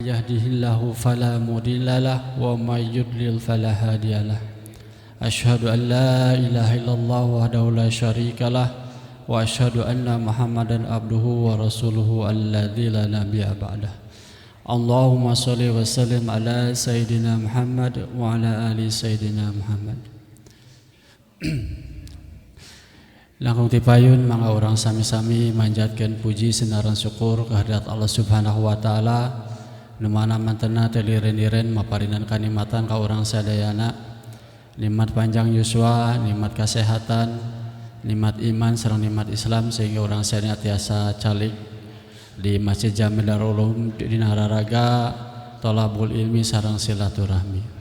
yahdihillahu fala mudhillalah wa may yudlil fala hadiyalah. Asyhadu an la ilaha illallah wahdahu la syarikalah wa asyhadu anna Muhammadan abduhu wa rasuluhu alladzi la nabiyya ba'dah. Allahumma shalli wa sallim ala sayyidina Muhammad wa ala ali sayyidina Muhammad. Langkung tipayun mga orang sami-sami manjatkeun puji senaran syukur kehadirat Allah Subhanahu wa taala nu mana mantena teu lireun-lireun maparinan kanikmatan ka urang sadayana, nikmat panjang yuswa, nikmat kesehatan, nikmat iman sareng nikmat Islam sehingga urang sadayana tiasa calik di Masjid Jami Darul Ulum di Nararaga thalabul ilmi sareng silaturahmi.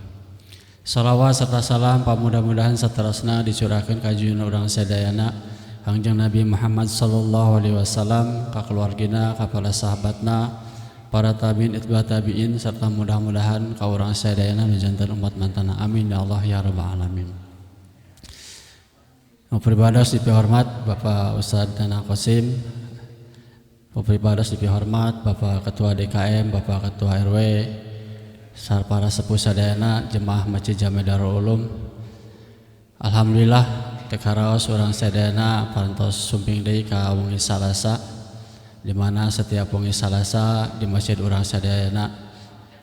Salawat serta salam pamudah-mudahan saterusna dicurahkeun ka junjungan urang sadayana Kangjeng Nabi Muhammad sallallahu alaihi wasallam, ka keluargina, ka para sahabatna, para tabiin, itba tabiin, serta mudah-mudahan ka urang sadayana nu janten umat mantana. Amin ya Allah ya rabbal alamin. Pribadios dipihormat Bapak Ustadz Nana Qasim, pribadios dipihormat Bapak Ketua DKM, Bapak Ketua RW, sareng para sepuh sadayana jemaah Masjid Jami Darul Ulum. Alhamdulillah tekaraos urang sadayana parantos sumping deui ka wengi Salasa, di mana setiap wengi Salasa di masjid urang sadayana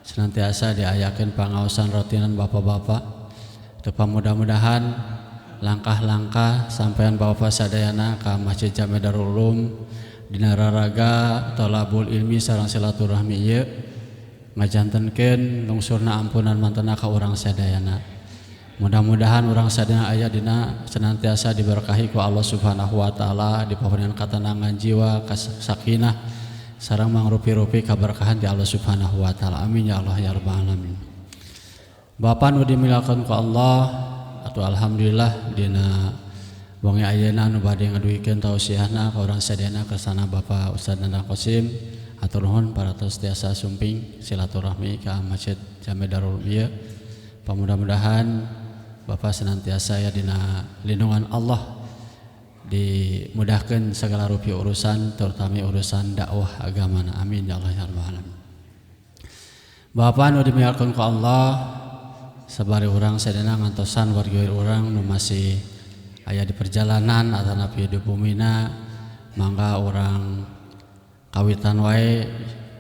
senantiasa diayakeun pangaosan rutinan bapak-bapak. Tepa mudah-mudahan langkah-langkah sampean bapak sadayana ka Masjid Jami Darul Ulum di Nararaga thalabul ilmi sareng silaturahmi ieu ngajantenkeun lungsurna ampunan mantena ka urang sadayana. Mudah-mudahan urang sadayana aya dina senantiasa diberkahi ku Allah Subhanahu wa taala, dipaparingan katenangan jiwa, sakinah sareng mangrupi-rupi kaberkahan di Allah Subhanahu wa taala. Amin ya Allah ya rabbal alamin. Bapa nu dimilakeun ku Allah atuh alhamdulillah dina wengi ayeuna nu bade ngaduikeun tausiahna ka urang sadayana kersana Bapak Ustadz Nana Qasim. Hatur nuhun paratos tiasa sumping silaturahmi ka Masjid Jami Darul Ulum. Mudah-mudahan Bapak senantiasa ya dina lindungan Allah, dimudahkan segala rupi urusan, terutama urusan dakwah agama. Amin ya Allah ya rabbal alamin. Bapak nu dimuliakeun ku Allah, sabari urang sadayana ngantosan warga urang nu masih aya di perjalanan atanapi di bumina, mangga urang kawitan wae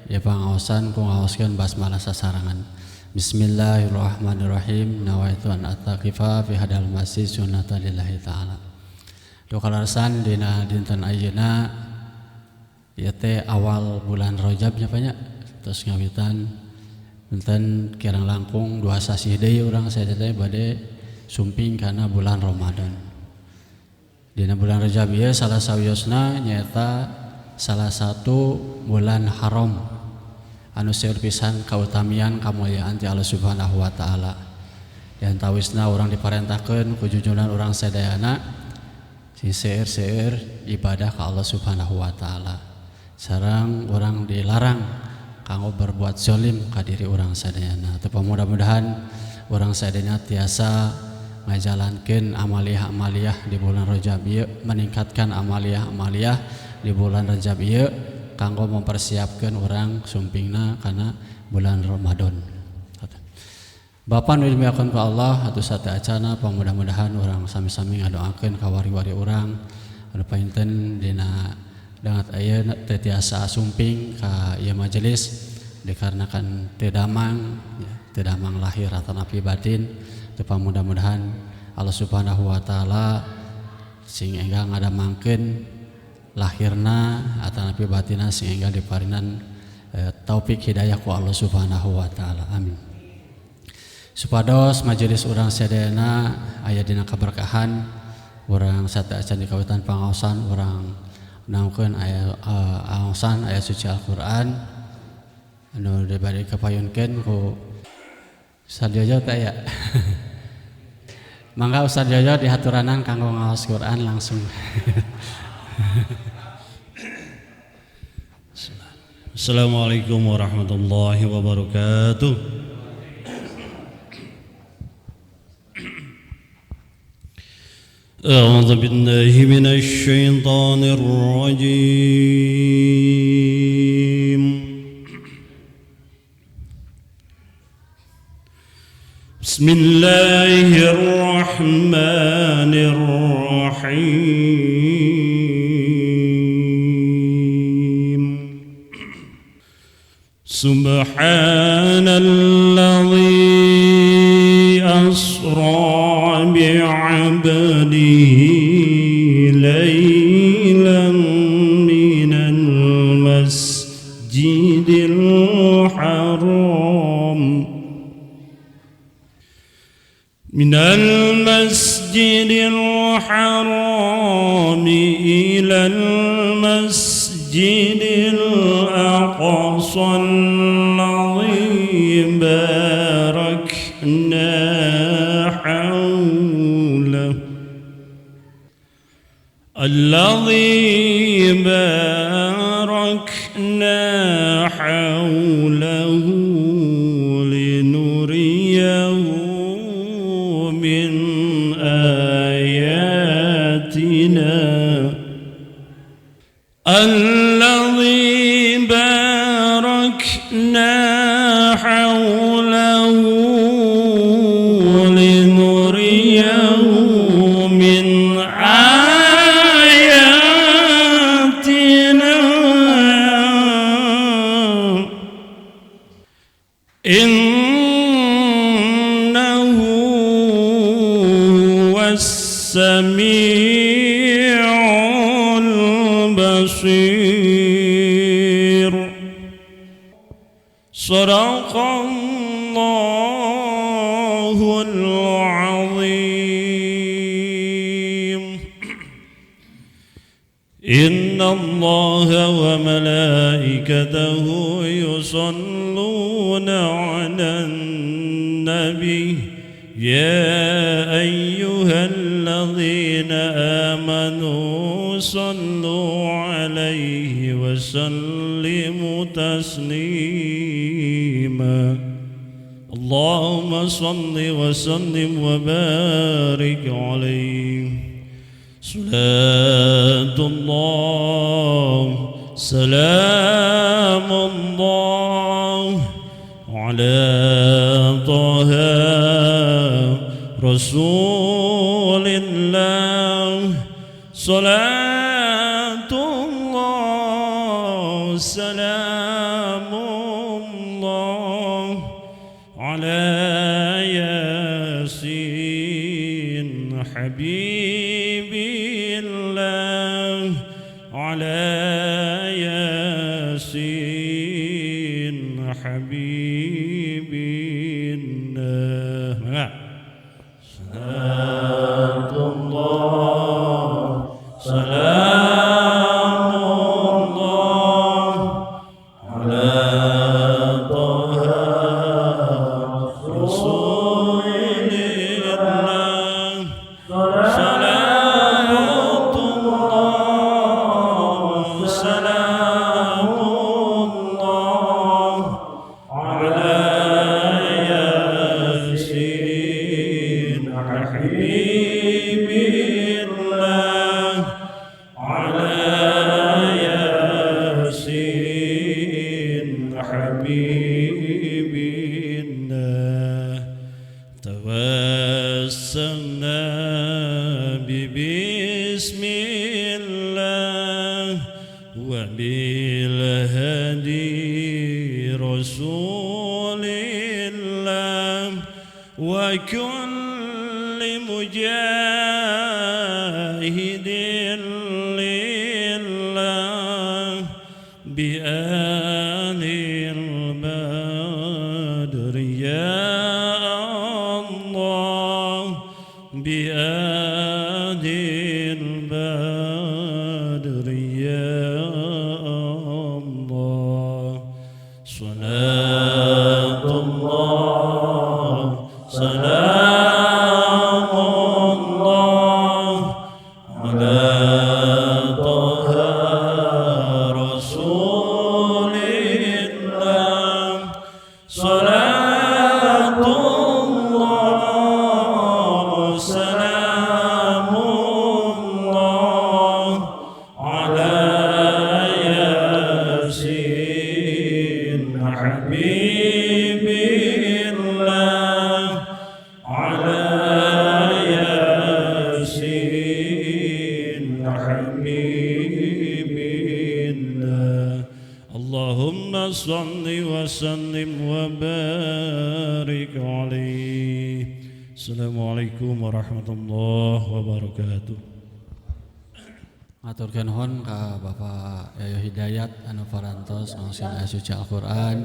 ya pangaosan ku ngaoskeun basmalah sasarangan. Bismillahirrahmanirrahim. Nawaitu an ataqifa fi hadal masjid sunnatan lillahi ta'ala. Dokalarasan dina dinten ayeuna ieu teh awal bulan Rajab nya banyak terus ngawitan dinten kirang langkung 2 sasih deui urang sadaya bade sumping kana bulan Ramadan. Dina bulan Rajab ieu salah sawiosna nyaeta salah satu bulan haram anu seueur pisan kautamian kamuliaan ti Allah Subhanahu wa taala. Dan tawisna urang diparentahkeun ku junjungan urang sadayana si seueur ibadah ka Allah Subhanahu wa taala. Sareng urang dilarang kanggo berbuat zalim ka diri urang sadayana. Teu mudah-mudahan urang sadayana tiasa ngajalankeun amaliyah-amaliyah di bulan Rajab ieu, meningkatkan amaliyah-amaliyah di bulan Rajab ieu kanggo mempersiapkan orang sumpingna karena bulan Ramadan. Bapak nu dimuliakeun ku Allah atuh sateacana mudah-mudahan orang sami-sami ngadoakeun ka wari-wari urang anu painten dina dangat aya teu tiasa sumping ka ieu majelis dikarenakan teu damang ya, teu damang lahir atanapi batin. Teu mudah-mudahan Allah Subhanahu wa taala sing enggal ngadamangkeun lahirna atanapi batina sehingga diparinan taufik hidayah ku Allah Subhanahu wa taala. Amin. Supados majelis urang sadayana aya dina kaberkahan, urang sateacan di kawitan pangaosan urang naungkeun aya aosan aya suci Al-Qur'an anu dibari kapayunkeun ku Ustaz Jojo teh aya. Mangga Ustaz Jojo dihaturanan kanggo ngaos Qur'an langsung. Assalamualaikum warahmatullahi wabarakatuh. A'udzu billahi minasy syaithanir rajim. بسم الله الرحمن الرحيم سبحان الذي أسرى بعبده ليلا من المسجد الحرام إلى المسجد الأقصى الذي باركنا حوله لنريه من آياتنا الذي باركنا حوله لنريه من آياتنا إنه هو السميع البصير صدق الله العظيم إن الله وملائكته يصلون على النبي يا أيها الذين آمنوا صلوا عليه وسلموا تسليما اللهم صل وسلم وبارك عليه صلاة الله سلام الله على طه رسول الله صلاة الله سلام الله على ياسين حبيب الله على ياسين حبيب الله صلاة الله سلام الله على طه رسول الله صلاة الله سلام الله على ياسين حبيب الله على ياسين حبيب الله توسلنا ببسم الله وبالهدي رسول الله وكل مجاهد لله بآل البدر يا الله بآل البدر يا الله صلاة الله سلام الله على طه رسول الله صلاة الله سلام الله على ياسين حبيب الله اللهم صل وسلم وبارك عليه. Assalamualaikum warahmatullahi wabarakatuh. Maturkeun nuhun ka Bapak Yayo Hidayat anu parantos ngaoskeun ayat suci Al-Qur'an,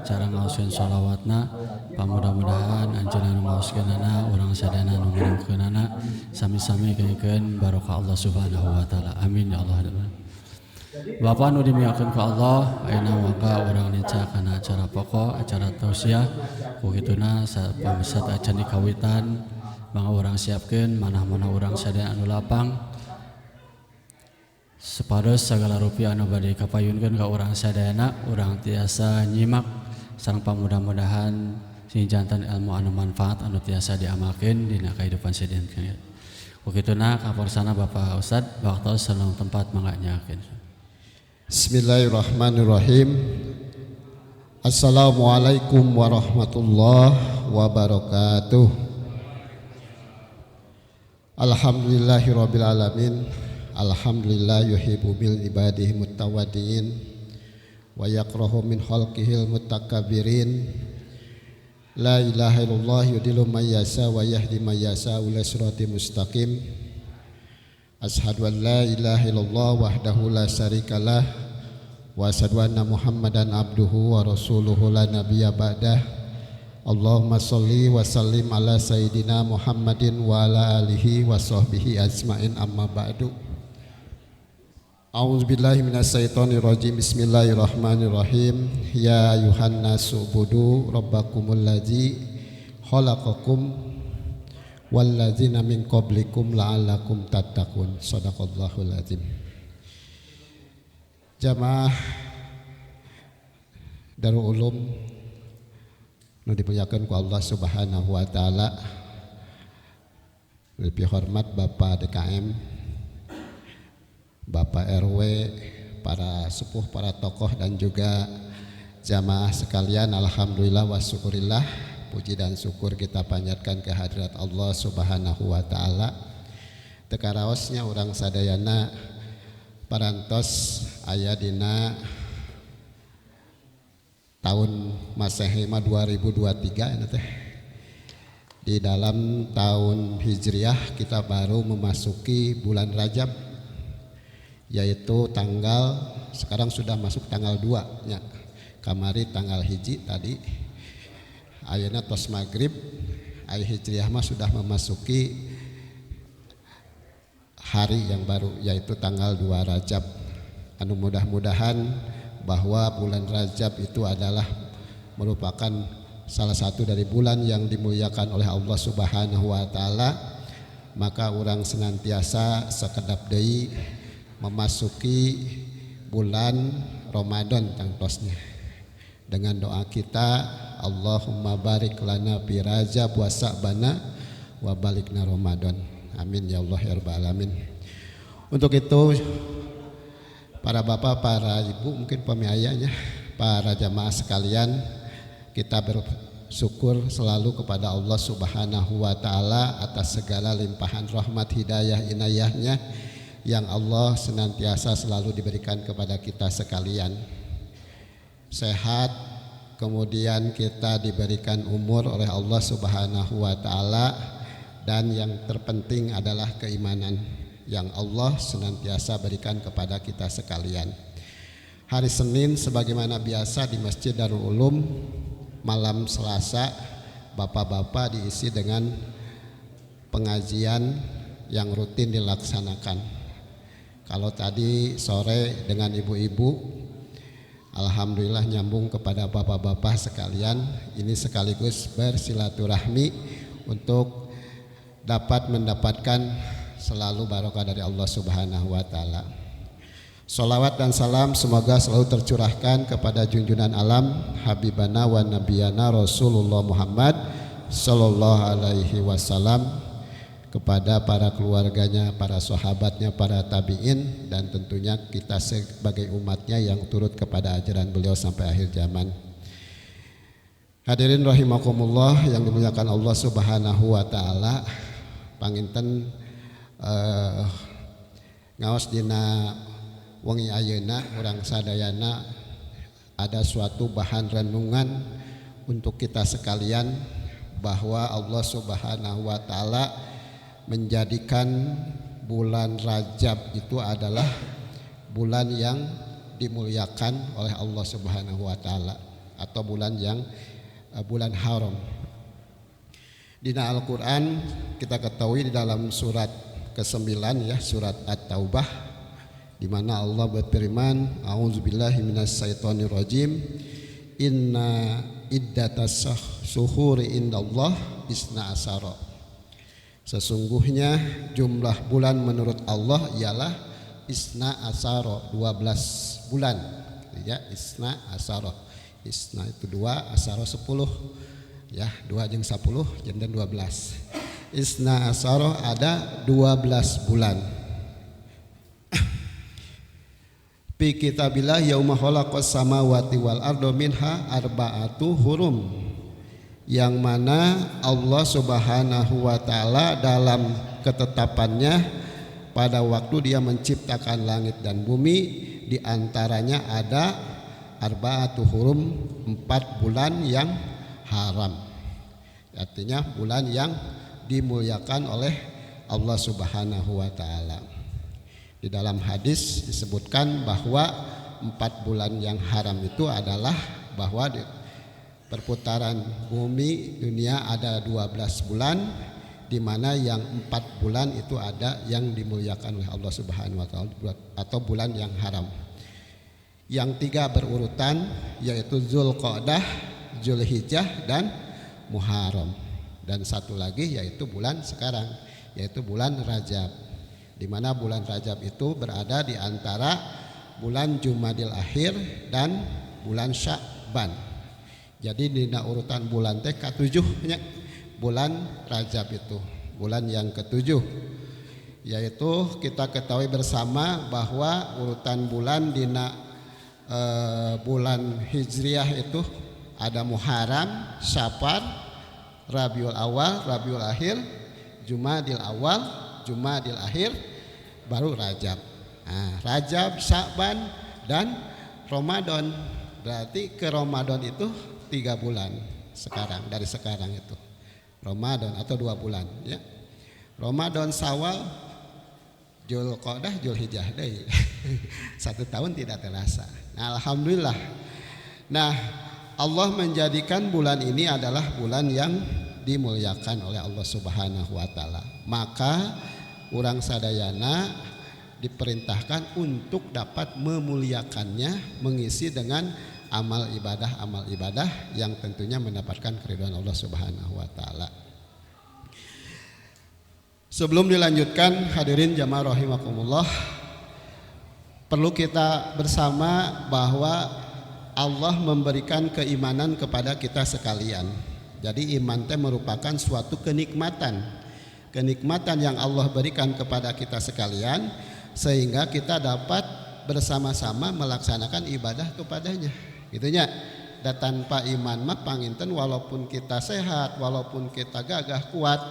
cara ngaoskeun shalawatna. Pamudah-mudahan anjeunna nu ngaoskeunana urang sadayana nu ngiringkeunana sami-sami geukeun barokah Allah Subhanahu wa taala. Amin ya Allah. Bapak nu dimiyakeun ku Allah, ayeuna mangga urang nica kana acara pokok, acara tausiah. Ku kituna saat acan dikawitan mangga urang siapkeun manah-manah urang sadaya anu lapang. Sepados sagala rupiah anu bade kapayunkeun ka urang sadayana, urang tiasa nyimak sareng pamudah-mudahan sing jantan ilmu anu manfaat anu tiasa diamalkeun dina kahidupan sadaya. Ku kituna kaporsana Bapak Ustad waktu senang tempat mangga nyakeun. Bismillahirrahmanirrahim. Assalamualaikum warahmatullahi wabarakatuh. Alhamdulillahirabbil alamin. Alhamdulillah yuhibbu bil ibadihi muttawaddiin wa yakrahu min khalqihil mutakabbirin. La ilaha illallah yudillu may yasha wa yahdi may yasha ila siratal mustaqim. Ashhadu an la ilaha illallah wahdahu la syarikalah wa asyhadu anna Muhammadan abduhu wa rasuluhu la nabiyya ba'dah. Allahumma sholli wa sallim ala sayyidina Muhammadin wa ala alihi wa sahbihi ajmain, amma ba'du. A'udzubillahi minasyaitonir rajim. Bismillahirrahmanirrahim. Ya ayuhan nasu ubudu rabbakumul ladzi khalaqakum walladzina min qablikum la'allakum tattaqun. Shadaqallahul azim. Jamaah Darul Ulum nu dimuliakeun ku Allah Subhanahu wa taala. Lebih hormat Bapak DKM, Bapak RW, para sepuh, para tokoh dan juga jamaah sekalian, alhamdulillah wa syukurillah, puji dan syukur kita panjatkan ke hadirat Allah Subhanahu wa taala. Teu karaosnya urang sadayana parantos aya dina tahun Masehi 2023 teh. Di dalam tahun Hijriah kita baru memasuki bulan Rajab, yaitu sekarang sudah masuk tanggal 2 nya. Kamari tanggal hiji tadi ayeuna tos maghrib, ai Hijriah mah sudah memasuki hari yang baru, yaitu tanggal 2 Rajab. Anu mudah-mudahan bahwa bulan Rajab itu adalah merupakan salah satu dari bulan yang dimuliakan oleh Allah Subhanahu wa taala. Maka orang senantiasa sakedap deui memasuki bulan Ramadan tangtosnya dengan doa kita, Allahumma barik lana fi Rajab wa Sa'bana wa balikna Ramadan. Amin ya Allah ya rabbal alamin. Untuk itu para bapak, para ibu, mungkin pemiayanya, para jamaah sekalian, kita bersyukur selalu kepada Allah Subhanahu wa taala atas segala limpahan rahmat, hidayah, inayahnya yang Allah senantiasa selalu diberikan kepada kita sekalian. Sehat, kemudian kita diberikan umur oleh Allah Subhanahu wa taala, dan yang terpenting adalah keimanan yang Allah senantiasa berikan kepada kita sekalian. Hari Senin sebagaimana biasa di Masjid Darul Ulum, malam Selasa bapak-bapak diisi dengan pengajian yang rutin dilaksanakan. Kalau tadi sore dengan ibu-ibu, alhamdulillah nyambung kepada bapak-bapak sekalian. Ini sekaligus bersilaturahmi untuk dapat mendapatkan selalu barokah dari Allah Subhanahu wa taala. Salawat dan salam semoga selalu tercurahkan kepada junjungan alam Habibana wa Nabiyana Rasulullah Muhammad sallallahu alaihi wasallam, kepada para keluarganya, para sahabatnya, para tabi'in, dan tentunya kita sebagai umatnya yang turut kepada ajaran beliau sampai akhir zaman. Hadirin rahimakumullah yang dimuliakan Allah Subhanahu wa taala, panginten ngaos dina wengi ayeuna urang sadayana ada suatu bahan renungan untuk kita sekalian, bahwa Allah Subhanahu wa taala menjadikan bulan Rajab itu adalah bulan yang dimuliakan oleh Allah Subhanahu wa taala, atau bulan yang bulan haram. Di Al-Qur'an kita ketahui di dalam surat ke-9 ya, surat At-Taubah, di mana Allah berfirman, a'udzubillahi minasyaitonirrajim, inna iddatas syuhuri indallah isna asara. Sesungguhnya jumlah bulan menurut Allah ialah isna asara, 12 bulan ya, isna asara. Isna itu 2, asara 10 ya, 2 jeung 10 jeung 12. Isna asara ada 12 bulan. Fi kitabillah yauma khalaqas samawati wal arda minha arba'atu hurum, yang mana Allah Subhanahu wa taala dalam ketetapannya pada waktu Dia menciptakan langit dan bumi, di antaranya ada arba'atu hurum, 4 bulan yang haram. Artinya bulan yang dimuliakan oleh Allah Subhanahu wa taala. Di dalam hadis disebutkan bahwa 4 bulan yang haram itu adalah bahwa di perputaran bumi dunia ada 12 bulan, di mana yang 4 bulan itu ada yang dimuliakan oleh Allah Subhanahu wa taala atau bulan yang haram. Yang 3 berurutan yaitu Zulqa'dah, Zulhijjah dan Muharram, dan satu lagi yaitu bulan sekarang, yaitu bulan Rajab, di mana bulan Rajab itu berada di antara bulan Jumadil Akhir dan bulan Sya'ban. Jadi di urutan bulan teh ke-7 nya bulan Rajab itu, bulan yang ke-7, yaitu kita ketahui bersama bahwa urutan bulan di bulan Hijriah itu ada Muharram, Syafar, Rabiul Awal, Rabiul Akhir, Jumadil Awal, Jumadil Akhir, baru Rajab. Nah, Rajab, Sya'ban dan Ramadan. Berarti ke Ramadan itu 3 bulan sekarang, dari sekarang itu Ramadan atau 2 bulan ya. Ramadan, Syawal, Zulqa'dah, Zulhijjah deh. 1 tahun tidak terasa. Nah, alhamdulillah. Nah, Allah menjadikan bulan ini adalah bulan yang dimuliakan oleh Allah Subhanahu wa taala. Maka urang sadayana diperintahkan untuk dapat memuliakannya, mengisi dengan amal ibadah yang tentunya mendapatkan keridhaan Allah Subhanahu wa taala. Sebelum dilanjutkan, hadirin jamaah rahimakumullah, perlu kita bersama bahwa Allah memberikan keimanan kepada kita sekalian. Jadi iman teh merupakan suatu kenikmatan yang Allah berikan kepada kita sekalian, sehingga kita dapat bersama-sama melaksanakan ibadah kepadanya. Gitunya. Dan tanpa iman mah panginten walaupun kita sehat, walaupun kita gagah kuat,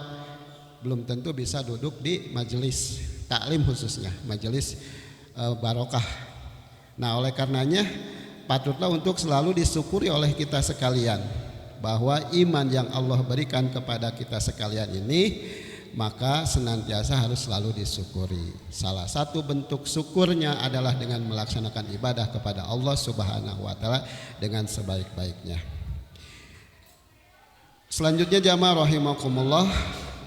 belum tentu bisa duduk di majelis taklim, khususnya majelis barokah. Nah, oleh karenanya patutlah untuk selalu disyukuri oleh kita sekalian bahwa iman yang Allah berikan kepada kita sekalian ini, maka senantiasa harus selalu disyukuri. Salah satu bentuk syukurnya adalah dengan melaksanakan ibadah kepada Allah Subhanahu wa taala dengan sebaik-baiknya. Selanjutnya jamaah rahimakumullah,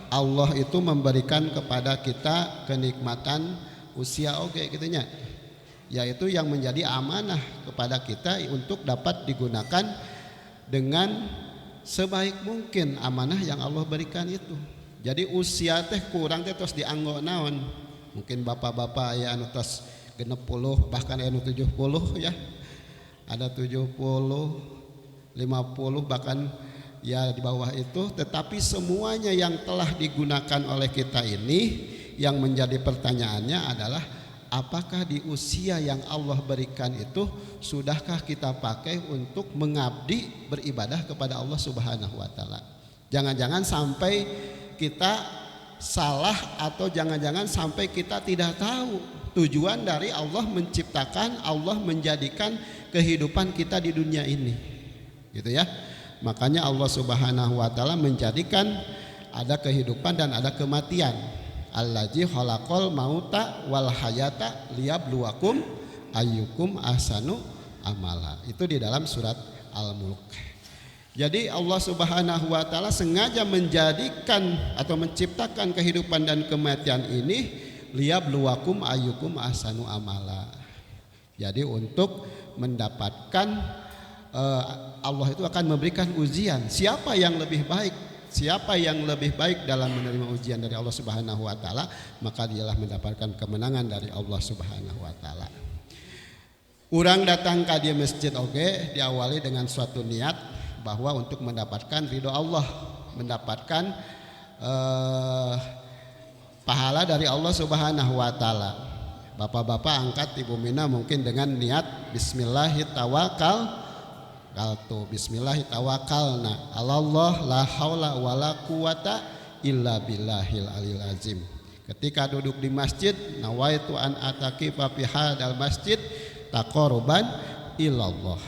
Allah itu memberikan kepada kita kenikmatan usia oge gitunya, yaitu yang menjadi amanah kepada kita untuk dapat digunakan dengan sebaik mungkin amanah yang Allah berikan itu. Jadi usia teh kurang teh terus dianggo naon, mungkin bapak-bapak ya anu tos 60 bahkan anu 70 ya, ada 70, 50 bahkan ya di bawah itu. Tetapi semuanya yang telah digunakan oleh kita ini, yang menjadi pertanyaannya adalah apakah di usia yang Allah berikan itu sudahkah kita pakai untuk mengabdi beribadah kepada Allah Subhanahu wa taala. Jangan-jangan sampai kita salah, atau jangan-jangan sampai kita tidak tahu tujuan dari Allah menciptakan, Allah menjadikan kehidupan kita di dunia ini, gitu ya. Makanya Allah Subhanahu wa taala menjadikan ada kehidupan dan ada kematian. Allazi khalaqal mauta wal hayata liyabluwakum ayyukum ahsanu amala. Itu di dalam surat Al-Mulk. Jadi Allah Subhanahu wa taala sengaja menjadikan atau menciptakan kehidupan dan kematian ini liyabluwakum ayyukum ahsanu amala. Jadi untuk mendapatkan Allah itu akan memberikan ujian siapa yang lebih baik, siapa yang lebih baik dalam menerima ujian dari Allah Subhanahu wa taala, maka dialah mendapatkan kemenangan dari Allah Subhanahu wa taala. Urang datang ke dia masjid oge diawali dengan suatu niat bahwa untuk mendapatkan ridho Allah, mendapatkan pahala dari Allah Subhanahu wa taala. Bapak-bapak angkat Ibu Mina mungkin dengan niat bismillahirrahmanirrahim. Bismillahirrahmanirrahim. Allah la haula wala quwata illa billahil alil azim. Ketika duduk di masjid, nawaitu an ataqifa fi hadal masjid taqarruban ilallah.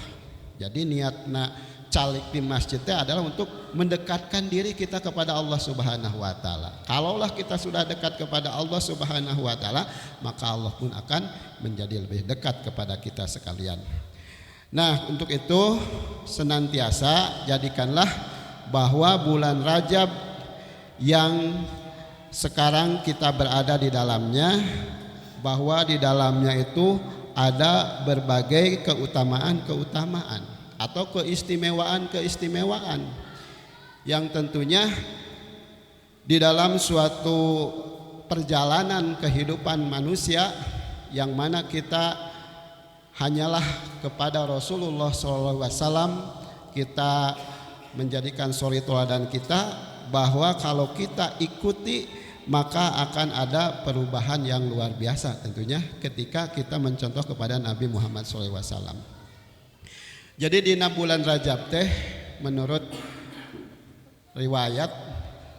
Jadi niatna calik di masjidnya adalah untuk mendekatkan diri kita kepada Allah Subhanahu wa taala. Kalaulah kita sudah dekat kepada Allah Subhanahu wa taala, maka Allah pun akan menjadi lebih dekat kepada kita sekalian. Nah, untuk itu senantiasa jadikanlah bahwa bulan Rajab yang sekarang kita berada di dalamnya, bahwa di dalamnya itu ada berbagai keutamaan-keutamaan atau keistimewaan-keistimewaan yang tentunya di dalam suatu perjalanan kehidupan manusia yang mana kita hanyalah kepada Rasulullah SAW kita menjadikan suri teladan kita, bahwa kalau kita ikuti maka akan ada perubahan yang luar biasa tentunya ketika kita mencontoh kepada Nabi Muhammad SAW. Jadi di bulan Rajab teh menurut riwayat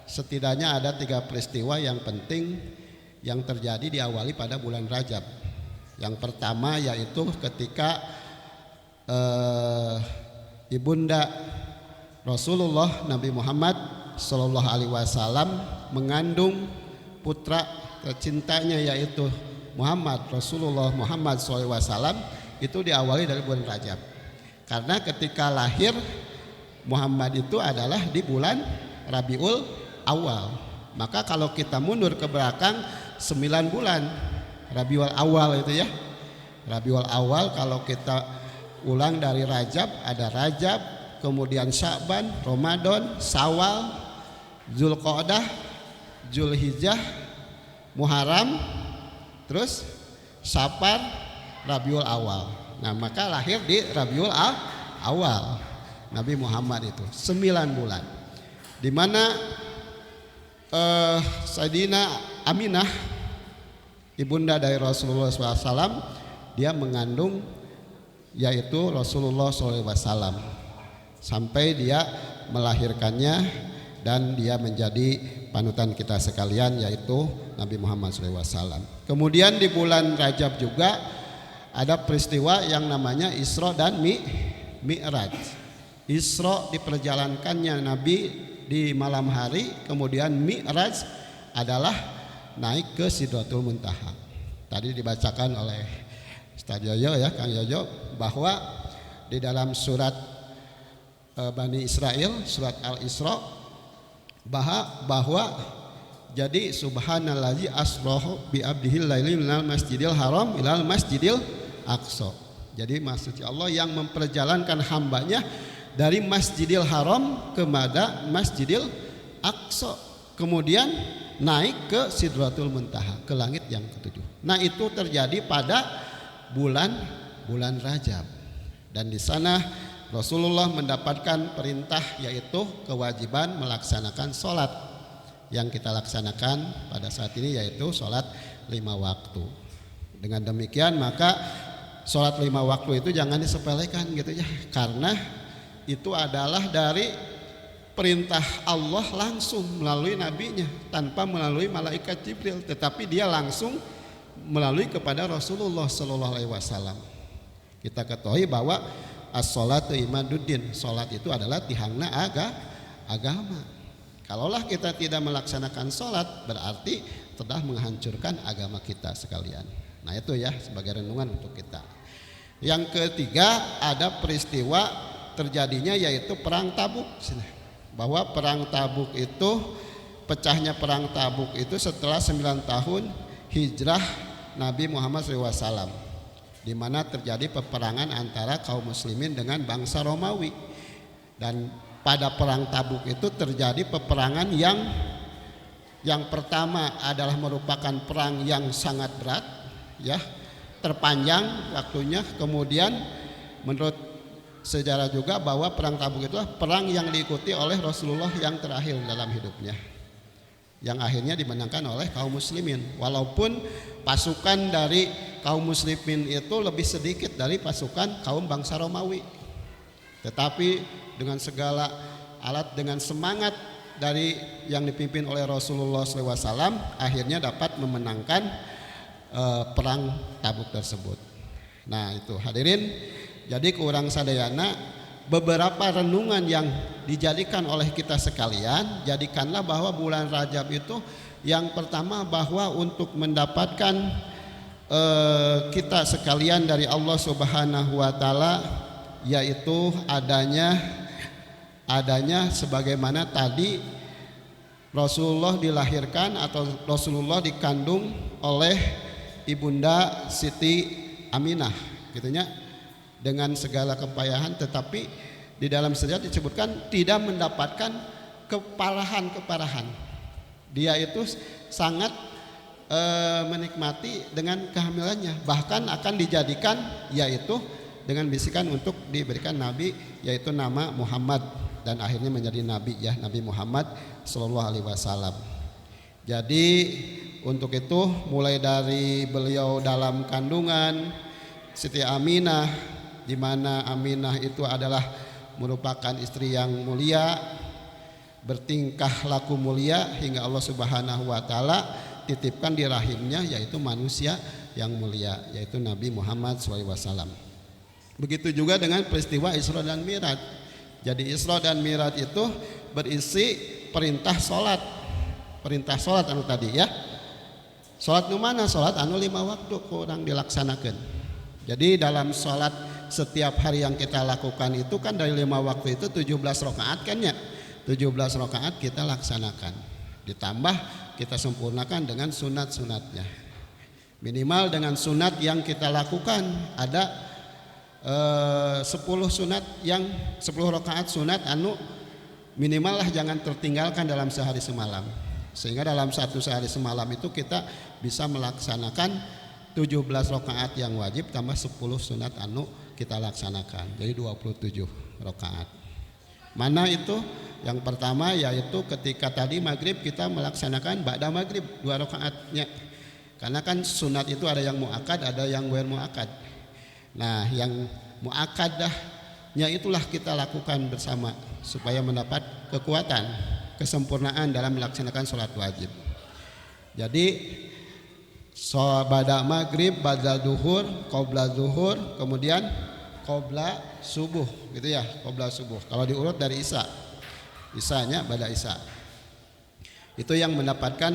setidaknya ada 3 peristiwa yang penting yang terjadi diawali pada bulan Rajab. Yang pertama yaitu ketika ibunda Rasulullah Nabi Muhammad Sallallahu Alaihi Wasallam mengandung putra tercintanya yaitu Muhammad Rasulullah Muhammad Sallallahu Alaihi Wasallam, itu diawali dari bulan Rajab. Karena ketika lahir Muhammad itu adalah di bulan Rabiul Awal. Maka kalau kita mundur ke belakang 9 bulan Rabiul Awal itu ya. Rabiul Awal kalau kita ulang dari Rajab, ada Rajab, kemudian Sya'ban, Ramadan, Syawal, Zulqa'dah, Zulhijjah, Muharram, terus Safar, Rabiul Awal. Nah, maka lahir di Rabiul Awal Nabi Muhammad itu 9 bulan. Di mana Sayyidina Aminah ibunda dari Rasulullah SAW, dia mengandung yaitu Rasulullah SAW sampai dia melahirkannya dan dia menjadi panutan kita sekalian yaitu Nabi Muhammad SAW. Kemudian di bulan Rajab juga ada peristiwa yang namanya Isra dan Mi'raj. Isra diperjalankannya Nabi di malam hari, kemudian Mi'raj adalah naik ke Sidratul Muntaha. Tadi dibacakan oleh Ustaz Yoyo ya, Kang Yoyo, bahwa di dalam surat Bani Israel, surat Al-Isra, bahwa jadi subhanallazi asroh bi abdihil laili minal masjidil haram ilal masjidil aqsa. Jadi maksudnya Allah yang memperjalankan hambanya dari Masjidil Haram kepada Masjidil Aqsa, kemudian naik ke Sidratul Muntaha, ke langit yang ketujuh. Nah, itu terjadi pada bulan Rajab, dan di sana Rasulullah mendapatkan perintah yaitu kewajiban melaksanakan sholat yang kita laksanakan pada saat ini yaitu sholat 5 waktu. Dengan demikian maka sholat 5 waktu itu jangan disepelekan gitu ya, karena itu adalah dari perintah Allah langsung melalui nabinya tanpa melalui malaikat Jibril, tetapi dia langsung melalui kepada Rasulullah Sallallahu Alaihi Wasallam. Kita ketahui bahwa as-sholatu imaduddin, salat itu adalah tihangna agama. Kalaulah kita tidak melaksanakan salat, berarti telah menghancurkan agama kita sekalian. Nah itu ya sebagai renungan untuk kita. Yang ketiga, ada peristiwa terjadinya yaitu perang Tabuk. Bahwa perang Tabuk itu, pecahnya perang Tabuk itu setelah 9 tahun hijrah Nabi Muhammad SAW, di mana terjadi peperangan antara kaum muslimin dengan bangsa Romawi. Dan pada perang Tabuk itu terjadi peperangan yang pertama adalah merupakan perang yang sangat berat, ya, terpanjang waktunya. Kemudian menurut sejarah juga bahwa perang Tabuk itulah perang yang diikuti oleh Rasulullah yang terakhir dalam hidupnya, yang akhirnya dimenangkan oleh kaum muslimin. Walaupun pasukan dari kaum muslimin itu lebih sedikit dari pasukan kaum bangsa Romawi, tetapi dengan segala alat, dengan semangat dari yang dipimpin oleh Rasulullah SAW, akhirnya dapat memenangkan perang Tabuk tersebut. Nah itu hadirin, jadi kurang sadayana beberapa renungan yang dijadikan oleh kita sekalian. Jadikanlah bahwa bulan Rajab itu yang pertama bahwa untuk mendapatkan kita sekalian dari Allah Subhanahu wa taala, yaitu adanya sebagaimana tadi Rasulullah dilahirkan atau Rasulullah dikandung oleh Ibunda Siti Aminah gitunya, dengan segala kepayahan, tetapi di dalam sejarah disebutkan tidak mendapatkan keparahan. Dia itu sangat menikmati dengan kehamilannya, bahkan akan dijadikan yaitu dengan bisikan untuk diberikan nabi, yaitu nama Muhammad, dan akhirnya menjadi nabi, ya, Nabi Muhammad Sallallahu Alaihi Wasallam. Jadi untuk itu mulai dari beliau dalam kandungan Siti Aminah, di mana Aminah itu adalah merupakan istri yang mulia, bertingkah laku mulia, hingga Allah Subhanahu wa taala titipkan di rahimnya yaitu manusia yang mulia, yaitu Nabi Muhammad SAW. Begitu juga dengan peristiwa Isra dan Mi'raj. Jadi Isra dan Mi'raj itu berisi perintah solat anu tadi, ya. Solat nu mana? Solat anu 5 waktu kurang dilaksanakan. Jadi dalam solat setiap hari yang kita lakukan itu kan dari 5 waktu itu 17 rakaat kan ya. 17 rakaat kita laksanakan. Ditambah kita sempurnakan dengan sunat-sunatnya. Minimal dengan sunat yang kita lakukan ada 10 sunat, yang 10 rakaat sunat anu minimal lah jangan tertinggalkan dalam sehari semalam. Sehingga dalam sehari semalam itu kita bisa melaksanakan 17 rakaat yang wajib tambah 10 sunat anu kita laksanakan. Jadi 27 rakaat. Mana itu? Yang pertama yaitu ketika tadi maghrib kita melaksanakan ba'da maghrib 2 rakaatnya. Karena kan sunat itu ada yang muakkad, ada yang ghair muakkad. Nah, yang muakkadahnya itulah kita lakukan bersama supaya mendapat kekuatan, kesempurnaan dalam melaksanakan sholat wajib. Jadi ba'da maghrib, ba'da duhur, qobla duhur, kemudian qobla subuh, gitu ya, qobla subuh. Kalau diurut dari isanya ba'da isya. Itu yang mendapatkan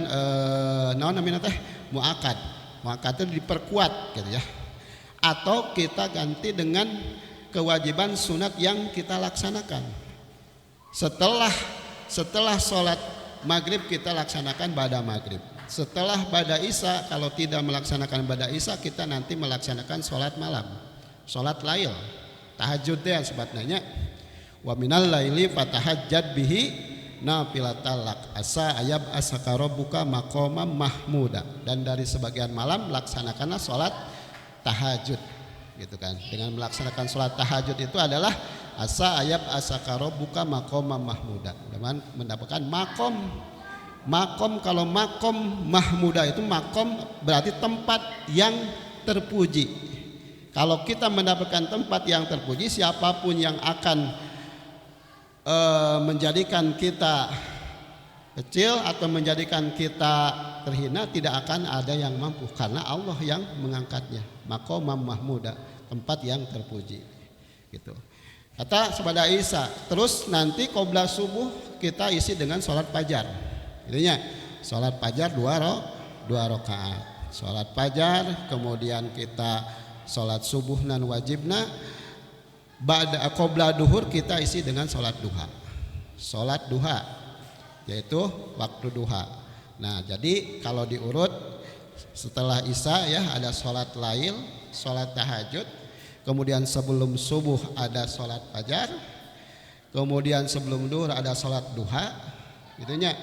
naon namina teh muakkad. Muakkad itu diperkuat gitu ya. Atau kita ganti dengan kewajiban sunat yang kita laksanakan. Setelah sholat maghrib kita laksanakan ba'da maghrib. Setelah ba'da isya, kalau tidak melaksanakan ba'da isya, kita nanti melaksanakan sholat malam, sholat lail, tahajud ya sebatnanya. Wa minal laili fatahajjad bihi nafilatan lak asa ayab asaka rabbuka maqamam mahmuda. Dan dari sebagian malam laksanakanlah sholat tahajud, gitu kan. Dengan melaksanakan sholat tahajud itu adalah asa ayab asaka rabbuka maqamam mahmuda, dengan mendapatkan makom. Kalau makom mahmuda itu makom berarti tempat yang terpuji. Kalau kita mendapatkan tempat yang terpuji, siapapun yang akan menjadikan kita kecil atau menjadikan kita terhina tidak akan ada yang mampu, karena Allah yang mengangkatnya. Maqamam mahmuda, tempat yang terpuji. Gitu. Kata sabda Isa, terus nanti qobla subuh kita isi dengan sholat fajar. Intinya sholat fajar 2 rakaat. Sholat fajar, kemudian kita sholat subuh nan wajibna. Ba'da qobla duhur kita isi dengan sholat duha. Sholat duha yaitu waktu duha. Nah, jadi kalau diurut setelah Isya ya ada sholat lail, sholat tahajud, kemudian sebelum subuh ada sholat fajar, kemudian sebelum duhur ada sholat duha, gitunya.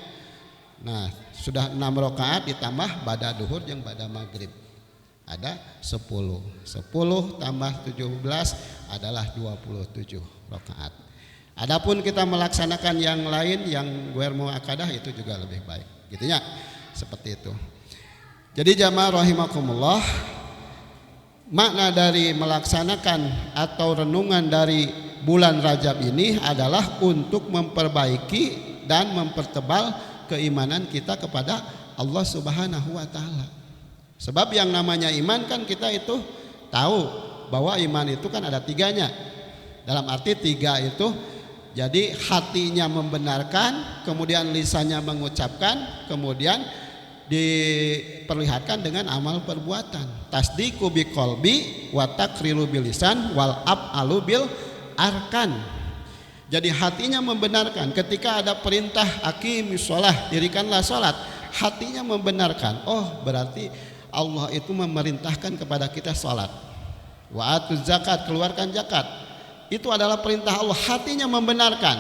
Nah, sudah 6 rakaat ditambah bada duhur yang bada maghrib ada 10 tambah 17 adalah 27 rakaat. Adapun kita melaksanakan yang lain yang ghair muakkadah itu juga lebih baik, gitunya. Seperti itu. Jadi jamaah rahimakumullah, makna dari melaksanakan atau renungan dari bulan Rajab ini adalah untuk memperbaiki dan mempertebal keimanan kita kepada Allah Subhanahu wa taala. Sebab yang namanya iman kan kita itu tahu bahwa iman itu kan ada 3-nya. Dalam arti 3 itu jadi hatinya membenarkan, kemudian lisannya mengucapkan, kemudian diperlihatkan dengan amal perbuatan. Tasdiqu biqalbi wa taqriru bil lisan wal af'alu bil arkan. Jadi hatinya membenarkan ketika ada perintah aqimis shalah, dirikanlah salat, hatinya membenarkan. Oh, berarti Allah itu memerintahkan kepada kita salat. Wa atuz zakat, keluarkan zakat. Itu adalah perintah Allah, hatinya membenarkan.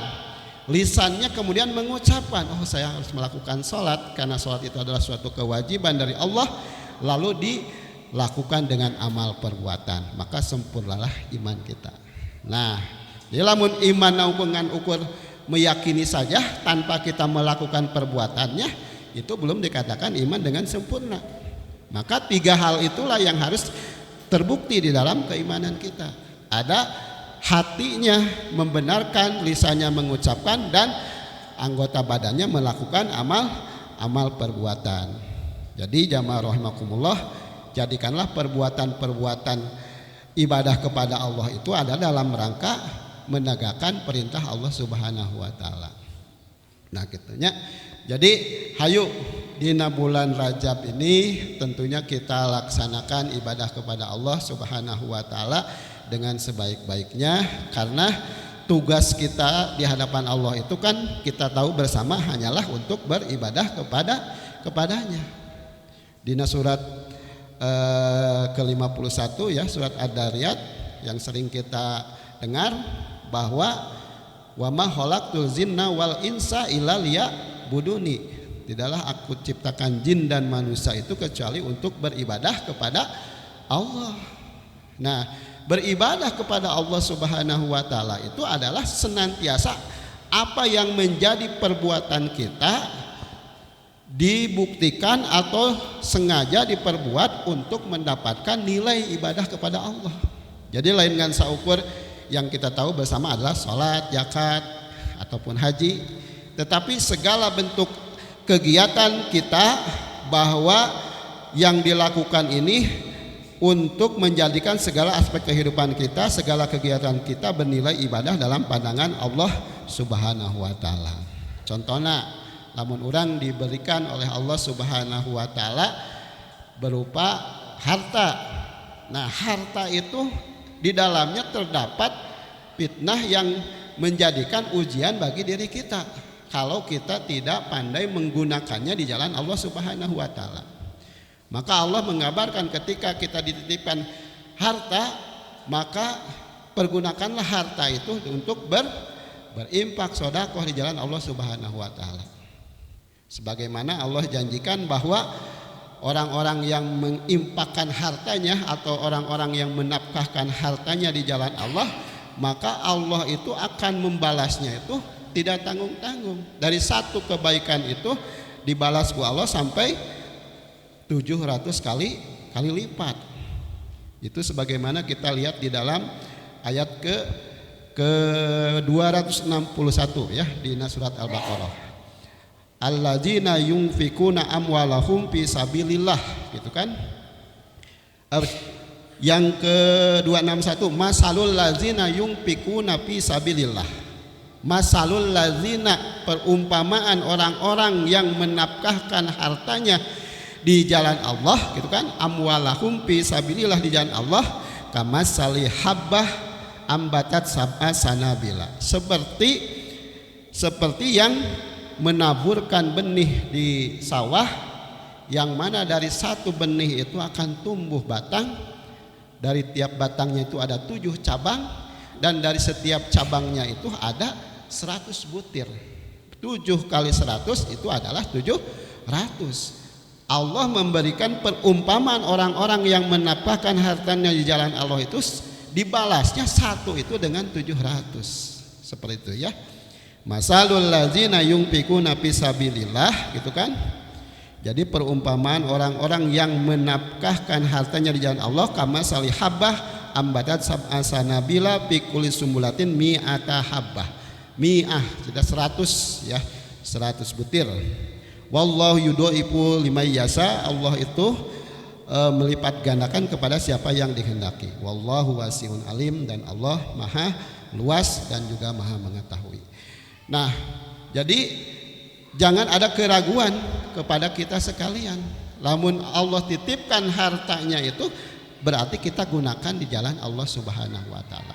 Lisannya kemudian mengucapkan, oh saya harus melakukan sholat karena sholat itu adalah suatu kewajiban dari Allah, lalu dilakukan dengan amal perbuatan, maka sempurnalah iman kita. Nah, lamun iman dengan ukur meyakini saja tanpa kita melakukan perbuatannya, itu belum dikatakan iman dengan sempurna. Maka 3 hal itulah yang harus terbukti di dalam keimanan kita. Ada hatinya membenarkan, lisannya mengucapkan, dan anggota badannya melakukan amal perbuatan. Jadi jamaah rahimakumullah, jadikanlah perbuatan-perbuatan ibadah kepada Allah itu ada dalam rangka menegakkan perintah Allah Subhanahu wa taala. Nah, gitunya. Jadi hayu dina bulan Rajab ini tentunya kita laksanakan ibadah kepada Allah Subhanahu wa taala dengan sebaik-baiknya, karena tugas kita di hadapan Allah itu kan kita tahu bersama hanyalah untuk beribadah kepadanya. Dina surat ke-51 ya, surat Ad-Dariyat yang sering kita dengar bahwa wa ma khalaqtul jinna wal insa illa liya'buduni. Tidaklah aku ciptakan jin dan manusia itu kecuali untuk beribadah kepada Allah. Nah, beribadah kepada Allah Subhanahu wa taala itu adalah senantiasa apa yang menjadi perbuatan kita dibuktikan atau sengaja diperbuat untuk mendapatkan nilai ibadah kepada Allah. Jadi lain dengan saukur yang kita tahu bersama adalah salat, zakat ataupun haji, tetapi segala bentuk kegiatan kita bahwa yang dilakukan ini untuk menjadikan segala aspek kehidupan kita, segala kegiatan kita bernilai ibadah dalam pandangan Allah Subhanahu wa taala. Contohnya, lamun orang diberikan oleh Allah Subhanahu wa taala berupa harta. Nah, harta itu di dalamnya terdapat fitnah yang menjadikan ujian bagi diri kita kalau kita tidak pandai menggunakannya di jalan Allah Subhanahu wa taala. Maka Allah mengabarkan ketika kita dititipkan harta, maka pergunakanlah harta itu untuk berimpak sedekah di jalan Allah Subhanahu wa taala. Sebagaimana Allah janjikan bahwa orang-orang yang mengimpakkan hartanya atau orang-orang yang menafkahkan hartanya di jalan Allah, maka Allah itu akan membalasnya itu tidak tanggung-tanggung. Dari satu kebaikan itu dibalas ku Allah sampai 700 kali lipat. Itu sebagaimana kita lihat di dalam ayat ke 261 ya di surat Al-Baqarah. Alladzina yunfikuna amwalahum fi sabilillah, gitu kan? Yang ke-261, masalul lazina yunfikuna fi sabilillah. Masalul lazina, perumpamaan orang-orang yang menafkahkan hartanya di jalan Allah, gitu kan, amwalahum fi sabilillah, di jalan Allah, kamasali habbah ambatat sab'a sanabila, seperti yang menaburkan benih di sawah, yang mana dari satu benih itu akan tumbuh batang. Dari tiap batangnya itu ada 7 cabang, dan dari setiap cabangnya itu ada 100 butir. 7 kali 100 itu adalah 700. Allah memberikan perumpamaan orang-orang yang menafkahkan hartanya di jalan Allah itu, dibalasnya satu itu dengan 700. Seperti itu ya. Masalul ladzina yunfikuna fi sabilillah, gitu kan. Jadi perumpamaan orang-orang yang menafkahkan hartanya di jalan Allah, kama salihabah ambadat sab'a sanabila fi kulli sumbulatin mi'ata habbah. Mi'ah sudah 100 ya, 100 butir. Wallahu yudhaifu liman yasha, Allah itu melipat gandakan kepada siapa yang dikehendaki. Wallahu wasi'un alim, dan Allah maha luas dan juga maha mengetahui. Nah, jadi jangan ada keraguan kepada kita sekalian. Lamun Allah titipkan hartanya itu, berarti kita gunakan di jalan Allah Subhanahu wa taala.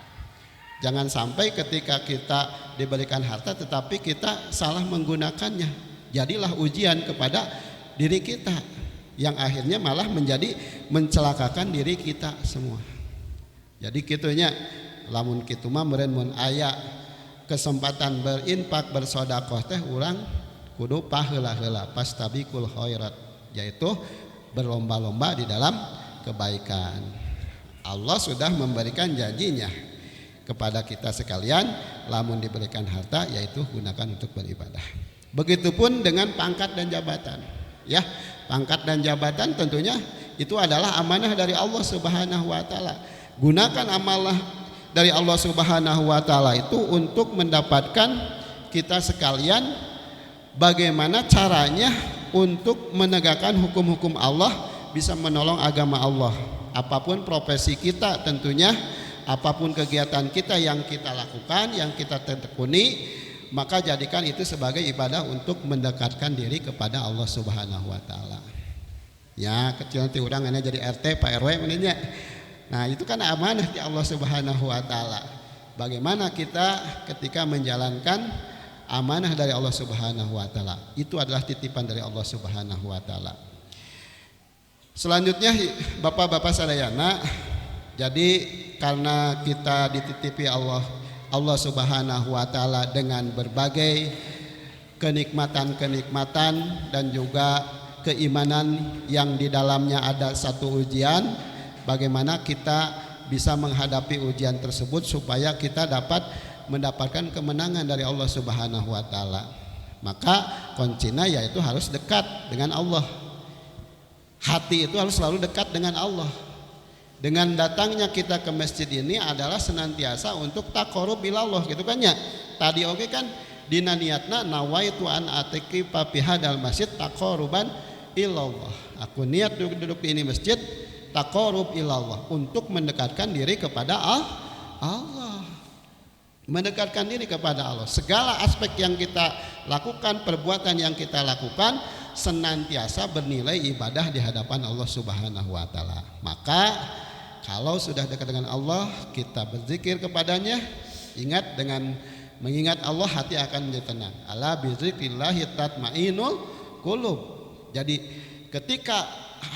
Jangan sampai ketika kita diberikan harta tetapi kita salah menggunakannya. Jadilah ujian kepada diri kita, yang akhirnya malah menjadi mencelakakan diri kita semua. Jadi kitunya, lamun kitu mah meureun mun aya kesempatan berinfak bersedekah teh urang kudu paheula-heula pastabiqul khairat, yaitu berlomba-lomba di dalam kebaikan. Allah sudah memberikan janjinya kepada kita sekalian, lamun diberikan harta yaitu gunakan untuk beribadah. Begitupun dengan pangkat dan jabatan. Ya, pangkat dan jabatan tentunya itu adalah amanah dari Allah Subhanahu wa taala. Gunakan amanah dari Allah Subhanahu wa taala itu untuk mendapatkan kita sekalian bagaimana caranya untuk menegakkan hukum-hukum Allah, bisa menolong agama Allah. Apapun profesi kita tentunya, apapun kegiatan kita yang kita lakukan, yang kita tekuni, maka jadikan itu sebagai ibadah untuk mendekatkan diri kepada Allah Subhanahu wa taala. Ya, kecil nanti urang ini jadi RT, Pak RW menanya. Nah, itu kan amanah di Allah Subhanahu wa taala. Bagaimana kita ketika menjalankan amanah dari Allah Subhanahu wa taala, itu adalah titipan dari Allah Subhanahu wa taala. Selanjutnya Bapak-bapak sadayana, jadi karena kita dititipi Allah Subhanahu wa taala dengan berbagai kenikmatan-kenikmatan dan juga keimanan yang di dalamnya ada satu ujian, bagaimana kita bisa menghadapi ujian tersebut supaya kita dapat mendapatkan kemenangan dari Allah Subhanahu wa taala. Maka kuncinya yaitu harus dekat dengan Allah. Hati itu harus selalu dekat dengan Allah. Dengan datangnya kita ke masjid ini adalah senantiasa untuk taqarrub ilallah, gitu kan ya. Tadi oke kan dina niatna nawaitu an atiqifa fi hadal masjid taqarruban ilallah. Aku niat duduk di ini masjid taqarrub ilallah, untuk mendekatkan diri kepada Allah. Mendekatkan diri kepada Allah. Segala aspek yang kita lakukan, perbuatan yang kita lakukan senantiasa bernilai ibadah di hadapan Allah Subhanahu wa taala. Maka kalau sudah dekat dengan Allah, kita berzikir kepadanya, ingat, dengan mengingat Allah hati akan menjadi tenang. Ala bizikrillahi tatmainul qulub. Jadi ketika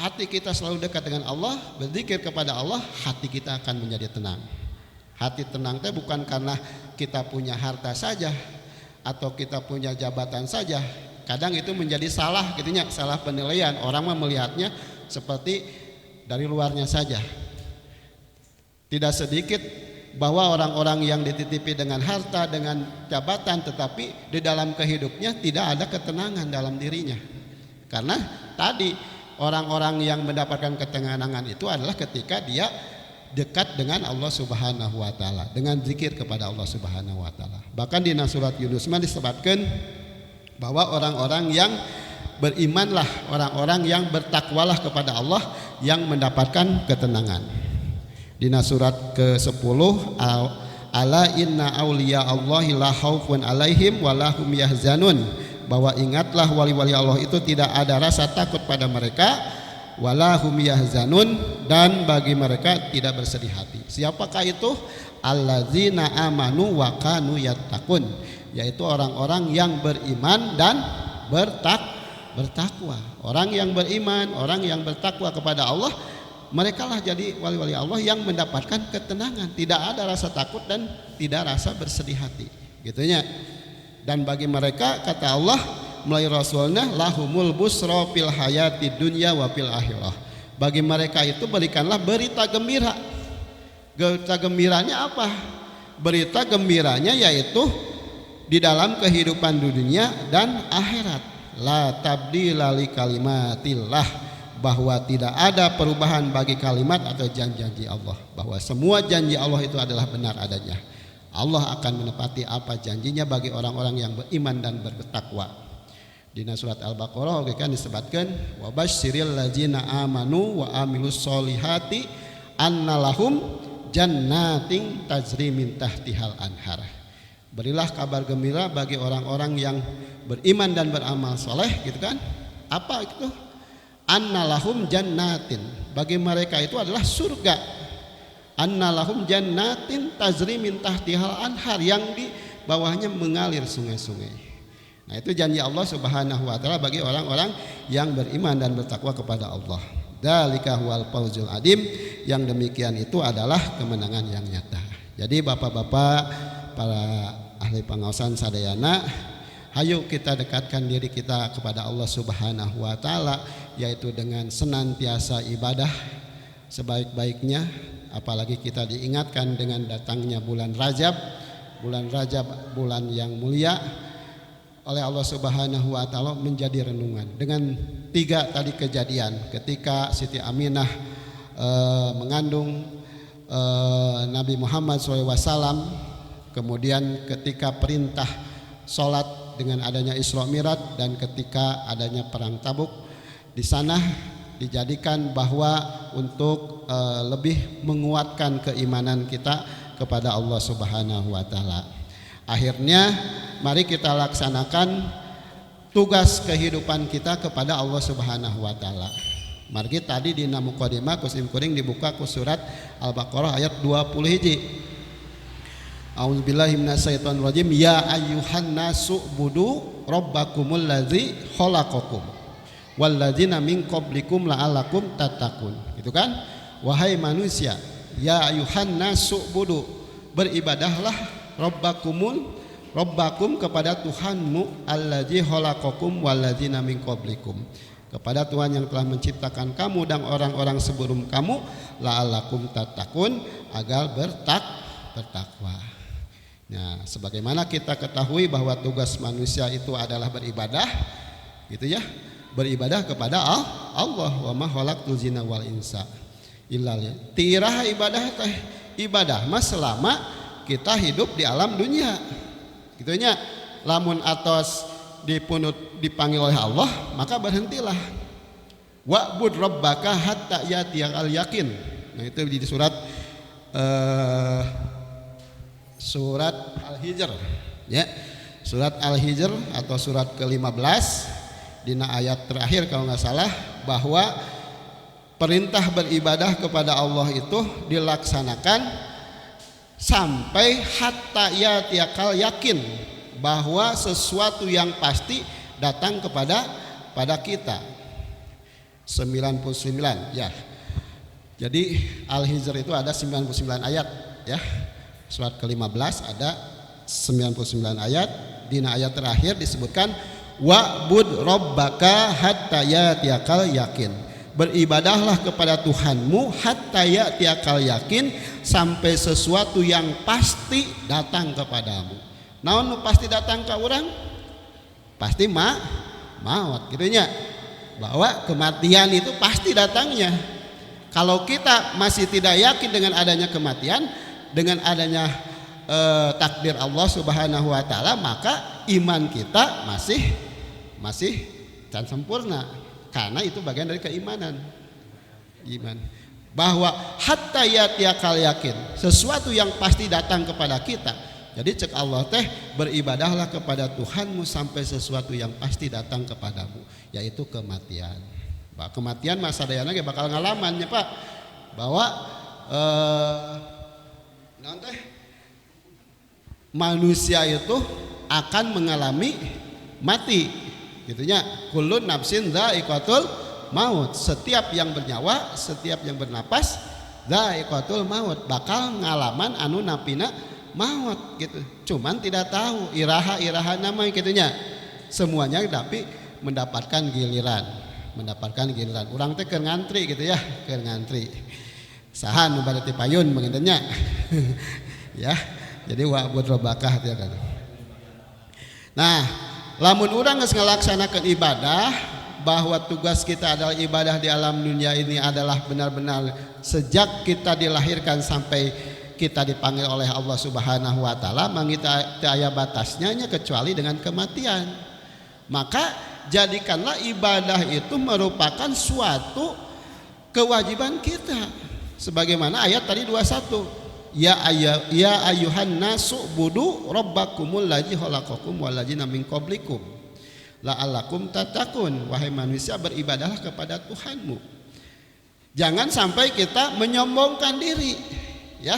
hati kita selalu dekat dengan Allah, berzikir kepada Allah, hati kita akan menjadi tenang. Hati tenang itu bukan karena kita punya harta saja atau kita punya jabatan saja. Kadang itu menjadi salah, gitunya, salah penilaian. Orang melihatnya seperti dari luarnya saja. Tidak sedikit bahwa orang-orang yang dititipi dengan harta, dengan jabatan, tetapi di dalam kehidupnya tidak ada ketenangan dalam dirinya. Karena tadi orang-orang yang mendapatkan ketenangan itu adalah ketika dia dekat dengan Allah Subhanahu wa taala, dengan zikir kepada Allah Subhanahu wa taala. Bahkan di surat Yunus disebutkan bahwa orang-orang yang berimanlah, orang-orang yang bertakwalah kepada Allah yang mendapatkan ketenangan. Dina surat ke-10, ala inna auliya Allahi la khaufun alaihim wa lahum yahzanun, bahwa ingatlah wali-wali Allah itu tidak ada rasa takut pada mereka, walahum yahzanun, dan bagi mereka tidak bersedih hati. Siapakah itu? Allazina amanu wa kanu yattaqun, yaitu orang-orang yang beriman dan bertakwa. Orang yang beriman, orang yang bertakwa kepada Allah, mereka lah jadi wali-wali Allah yang mendapatkan ketenangan, tidak ada rasa takut dan tidak rasa bersedih hati, gitunya. Dan bagi mereka, kata Allah melalui Rasulnya, lahumul busra fil hayati dunya wa fil akhirah. Bagi mereka itu berikanlah berita gembira. Berita gembiranya apa? Berita gembiranya yaitu di dalam kehidupan dunia dan akhirat. La tabdila li kalimatillah, bahwa tidak ada perubahan bagi kalimat atau janji-janji Allah, bahwa semua janji Allah itu adalah benar adanya. Allah akan menepati apa janjinya bagi orang-orang yang beriman dan bertakwa. Di surat Al-Baqarah oke kan disebutkan, wa basyiril ladzina amanu wa amilus solihati annalahum jannatin tajri min tahtihal anhar. Berilah kabar gembira bagi orang-orang yang beriman dan beramal soleh, gitu kan? Apa itu? Annalahum jannatin, bagi mereka itu adalah surga. Annalahum jannatin tajri min tahtihal anhar, yang di bawahnya mengalir sungai-sungai. Nah, itu janji Allah Subhanahu wa taala bagi orang-orang yang beriman dan bertakwa kepada Allah. Dzalika huwal fawzul adim, yang demikian itu adalah kemenangan yang nyata. Jadi bapak-bapak, para ahli pengawasan sadayana, hayo kita dekatkan diri kita kepada Allah Subhanahu wa taala, yaitu dengan senantiasa ibadah sebaik-baiknya, apalagi kita diingatkan dengan datangnya bulan Rajab, bulan yang mulia oleh Allah Subhanahu wa taala menjadi renungan dengan 3 tadi kejadian ketika Siti Aminah mengandung Nabi Muhammad SAW, kemudian ketika perintah sholat dengan adanya Isra Mi'raj, dan ketika adanya perang Tabuk. Di sana dijadikan bahwa untuk lebih menguatkan keimanan kita kepada Allah Subhanahu wa taala. Akhirnya mari kita laksanakan tugas kehidupan kita kepada Allah Subhanahu wa taala. Mari tadi di muqaddimah kusim kuring dibuka ku surat Al-Baqarah ayat 20. A'udzubillahi minasyaitonir rajim. Ya ayyuhan nasu budu rabbakumul ladzi khalaqakum walladzina min qablikum la'allakum tattaqun. Gitu kan? Wahai manusia, ya ayyuhan nasu budu, beribadahlah rabbakum kepada Tuhanmu, alladzi khalaqakum walladzina min qablikum, kepada Tuhan yang telah menciptakan kamu dan orang-orang sebelum kamu, la'allakum tattaqun, agar bertakwa. Nah, sebagaimana kita ketahui bahwa tugas manusia itu adalah beribadah, gitu ya. Beribadah kepada Allah, wa ma khalaqtul jinna wal insa illa liya'budun. Ibadah mas selama kita hidup di alam dunia, gitunya. Lamun atos dipanggil oleh Allah, maka berhentilah. Wa'bud rabbaka hatta yatiyal yakin. Nah, itu di surat Al-Hijr, ya. Surat Al-Hijr atau surat ke-15 dina ayat terakhir kalau nggak salah, bahwa perintah beribadah kepada Allah itu dilaksanakan sampai hatta yatiyakal yakin, bahwa sesuatu yang pasti datang kepada kita. 99 ya. Jadi Al-Hijr itu ada 99 ayat ya. Surat ke-15 ada 99 ayat. Dina ayat terakhir disebutkan wa'bud rabbaka hatta yatiyakal yakin. Beribadahlah kepada Tuhanmu hatta yatiyakal yakin, sampai sesuatu yang pasti datang kepadamu. Naon pasti datang ke orang? Pasti maut, gitunya. Bahwa kematian itu pasti datangnya. Kalau kita masih tidak yakin dengan adanya kematian, dengan adanya takdir Allah Subhanahu wa taala, maka iman kita masih tan sempurna, karena itu bagian dari keimanan. Iman. bahwa hatta yatiyakal yakin, sesuatu yang pasti datang kepada kita. Jadi cek Allah teh, beribadahlah kepada Tuhanmu sampai sesuatu yang pasti datang kepadamu, yaitu kematian. Pak, kematian masa dayana ge bakal ngalamannya Pak, bahwa nanti manusia itu akan mengalami mati, gitunya. Kullun nafsin dha'iqatul maut, setiap yang bernyawa, setiap yang bernapas, dha'iqatul maut, bakal ngalaman anu napina maut gitu. Cuman tidak tahu iraha nama gitunya. Semuanya tapi mendapatkan giliran. Urang teh keur ngantri gitu ya, keur ngantri. Saha nu bade ti payun mangitanya. Ya. Jadi wa'bud rabbaka ya kan. Nah, lamun urang geus ngalaksanakeun ibadah, bahwa tugas kita adalah ibadah di alam dunia ini adalah benar-benar sejak kita dilahirkan sampai kita dipanggil oleh Allah Subhanahu wa taala, mangita teu aya batasnya kecuali dengan kematian. Maka jadikanlah ibadah itu merupakan suatu kewajiban kita. Sebagaimana ayat tadi 21. Ya ayuhan nasu budu rabbakumul ladzi khalaqakum wal ladzina min qablikum la'allakum tattaqun. Wahai manusia, beribadahlah kepada Tuhanmu. Jangan sampai kita menyombongkan diri, ya.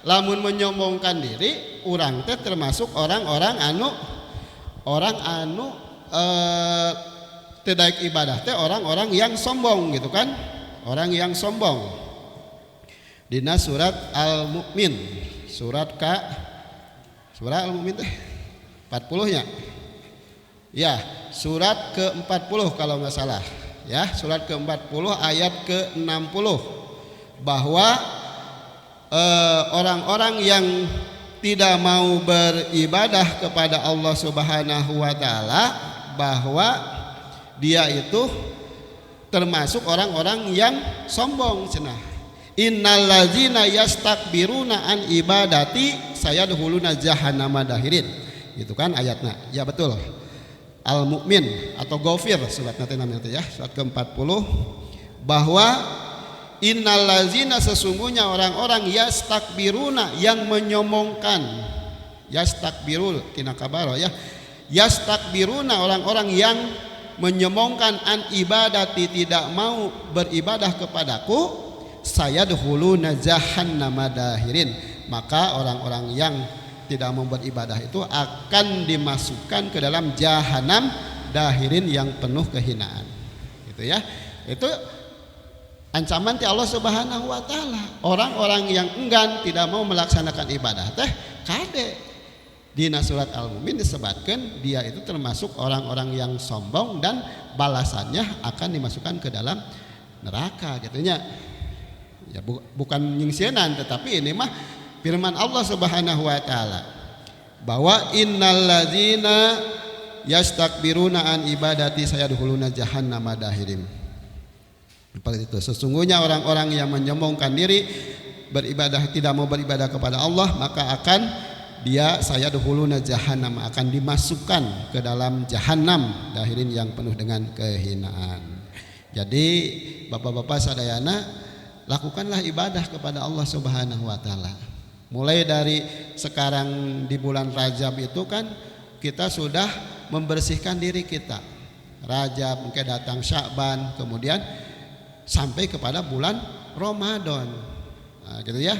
Lamun menyombongkan diri, urang teh termasuk orang-orang anu teu daek ibadah teh orang-orang yang sombong gitu kan. Orang yang sombong. Dina surat Al-Mu'min, surat Al-Mu'min teh 40-nya. Ya, surat ke-40 kalau nggak salah. Ya, surat ke-40 ayat ke-60, bahwa orang-orang yang tidak mau beribadah kepada Allah Subhanahu wa taala, bahwa dia itu termasuk orang-orang yang sombong cenah. Innallazina yastakbiruna an ibadati sayadkhuluna jahannama dahirin. Gitu kan ayatnya. Ya betul. Al-Mu'min atau Ghafir surat nanti namanya ya, surat ke-40, bahwa innallazina, sesungguhnya orang-orang yastakbiruna, yang menyombongkan, yastakbirul tina kabaro ya, yastakbiruna, orang-orang yang menyombongkan an ibadati, tidak mau beribadah kepadaku, sayadkhuluna jahannama dahirin, maka orang-orang yang tidak mau beribadah itu akan dimasukkan ke dalam jahanam dahirin, yang penuh kehinaan. Gitu ya. Itu ancaman ti Allah Subhanahu wa taala. Orang-orang yang enggan tidak mau melaksanakan ibadah teh kade. Dina surat Al-Mu'min disebutkan dia itu termasuk orang-orang yang sombong dan balasannya akan dimasukkan ke dalam neraka gitunya. Ya bukan nyingsienan, tetapi ini mah firman Allah Subhanahu wa taala, bahwa innalladzina yastakbiruna an ibadati sayadkhuluna jahannama dahirin. Seperti itu. Sesungguhnya orang-orang yang menyombongkan diri, beribadah, tidak mau beribadah kepada Allah, maka akan dia sayadkhuluna jahannam, akan dimasukkan ke dalam jahanam dahirin, yang penuh dengan kehinaan. Jadi bapak-bapak sadayana, lakukanlah ibadah kepada Allah Subhanahu wa taala. Mulai dari sekarang di bulan Rajab itu kan kita sudah membersihkan diri kita. Rajab, mungkin datang Sya'ban, kemudian sampai kepada bulan Ramadan. Nah, gitu ya.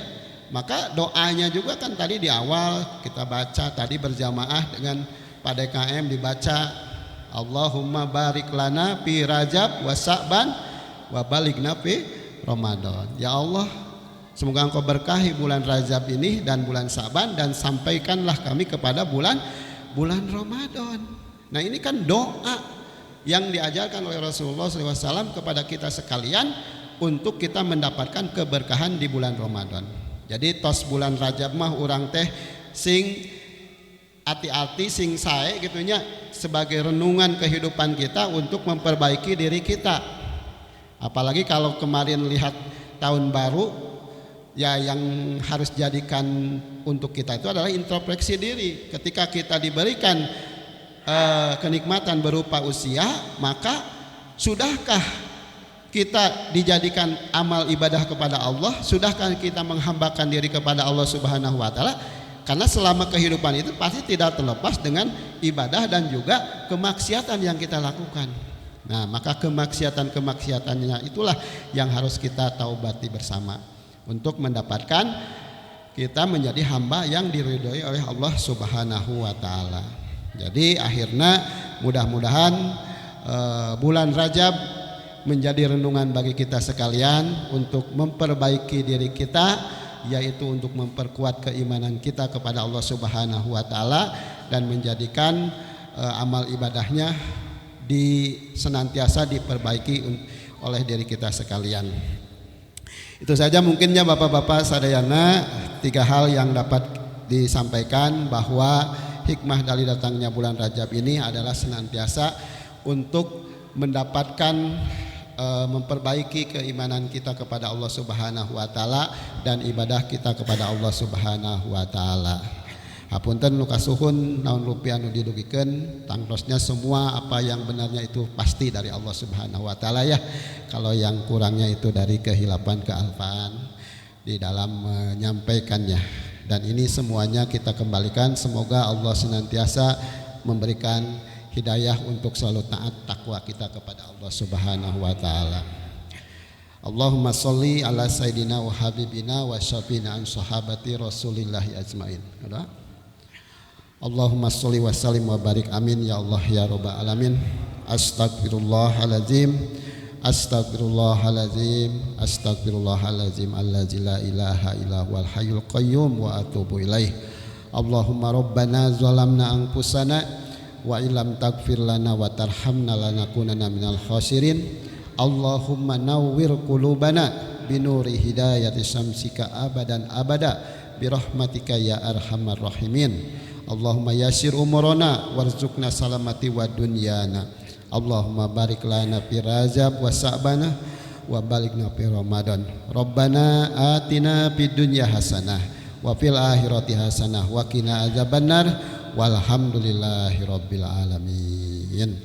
Maka doanya juga kan tadi di awal kita baca tadi berjamaah dengan Pak DKM dibaca, Allahumma barik lana fi Rajab wa Sya'ban wa balighna fi Ramadan. Ya Allah, semoga Engkau berkahi bulan Rajab ini dan bulan Sya'ban, dan sampaikanlah kami kepada bulan Ramadan. Nah, ini kan doa yang diajarkan oleh Rasulullah SAW kepada kita sekalian untuk kita mendapatkan keberkahan di bulan Ramadan. Jadi tos bulan Rajab mah urang teh sing hati-hati, sing sae gitunya, sebagai renungan kehidupan kita untuk memperbaiki diri kita. Apalagi kalau kemarin lihat tahun baru, ya yang harus jadikan untuk kita itu adalah introspeksi diri. Ketika kita diberikan kenikmatan berupa usia, maka sudahkah kita dijadikan amal ibadah kepada Allah? Sudahkah kita menghambakan diri kepada Allah Subhanahu wa taala? Karena selama kehidupan itu pasti tidak terlepas dengan ibadah dan juga kemaksiatan yang kita lakukan. Nah, maka kemaksiatannya itulah yang harus kita taubati bersama untuk mendapatkan kita menjadi hamba yang diridhoi oleh Allah Subhanahu wa taala. Jadi akhirnya mudah-mudahan bulan Rajab menjadi renungan bagi kita sekalian untuk memperbaiki diri kita, yaitu untuk memperkuat keimanan kita kepada Allah Subhanahu wa taala dan menjadikan amal ibadahnya senantiasa diperbaiki oleh diri kita sekalian. Itu saja mungkinnya Bapak-bapak sadayana 3 hal yang dapat disampaikan, bahwa hikmah dari datangnya bulan Rajab ini adalah senantiasa untuk mendapatkan memperbaiki keimanan kita kepada Allah Subhanahu wa taala dan ibadah kita kepada Allah Subhanahu wa taala. Hapunten nu kasuhun naon rupiah nu didugikeun, tangtosnya semua apa yang benarnya itu pasti dari Allah Subhanahu wa taala ya. Kalau yang kurangnya itu dari kehilapan kealpaan di dalam menyampaikannya. Dan ini semuanya kita kembalikan, semoga Allah senantiasa memberikan hidayah untuk selalu taat takwa kita kepada Allah Subhanahu wa taala. Allahumma sholli ala sayyidina wa habibina wa syafina an sahabati Rasulillahi ajmain. Allahumma sholli wa sallim wa barik, amin ya Allah ya rabbal alamin. Astagfirullahalazim, astagfirullahalazim, astagfirullahalazim allazi la ilaha illa huwal hayyul qayyum wa atubu ilaih. Allahumma rabbana zalamna anfusana wa illam taghfir lana wa tarhamna lanakunanna minal khasirin. Allahumma nawwir qulubana binuri hidayati syamsika abadan abada birahmatika ya arhamar rahimin. Allahumma yasir umurana warzuqna salamati wa dunyana. Allahumma barik lana fi Rajab wa Sa'bana wa balikna fi Ramadan. Rabbana atina fid dunya hasanah wa fil akhirati hasanah wa qina adzabannar. Walhamdulillahi rabbil alamin.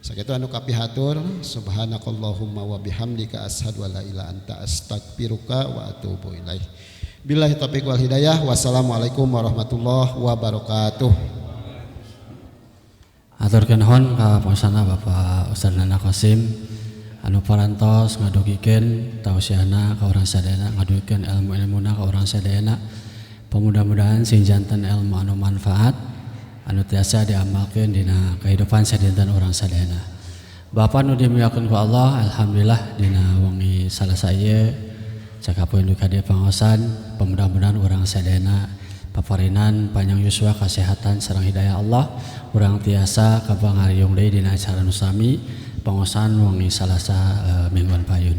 Sakitu anu kapihatur, subhanakallahumma wa bihamdika asyhadu an la ilaha anta astaghfiruka wa atubu ilaih. Billahi taufiq wal hidayah. Wassalamualaikum warahmatullahi wabarakatuh. Aturkeun nuhun ka pangsana Bapak Ustaz Nana Qasim anu parantos ngadugikeun tausiahna ka urang sadayana, ngadugikeun ilmu-ilmuna ka urang sadayana. Mudah-mudahan sing janten ilmu anu manfaat anu tiasa diamalkeun dina kehidupan sadinten urang sadayana. Bapa nu dimuliakeun ku Allah, alhamdulillah dina wengi Salasa ieu cakapeun duka dia pangosan, mudah-mudahan urang sadayana paparinan panjang yuswa kesehatan sareng hidayah Allah, urang tiasa kapangariung deui dina acara nu sami pangosan wengi Salasa mingguan payun.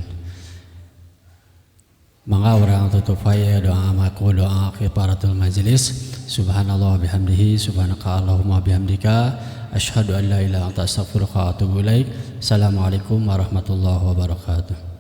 Mangga urang tutup aya doa amaku, doa kifaratul majlis. Subhanallah bihamdihi, subhanaka Allahumma bihamdika, asyhadu an la ilaha illa anta astaghfiruka wa atubu ilaik. Assalamualaikum warahmatullahi wabarakatuh.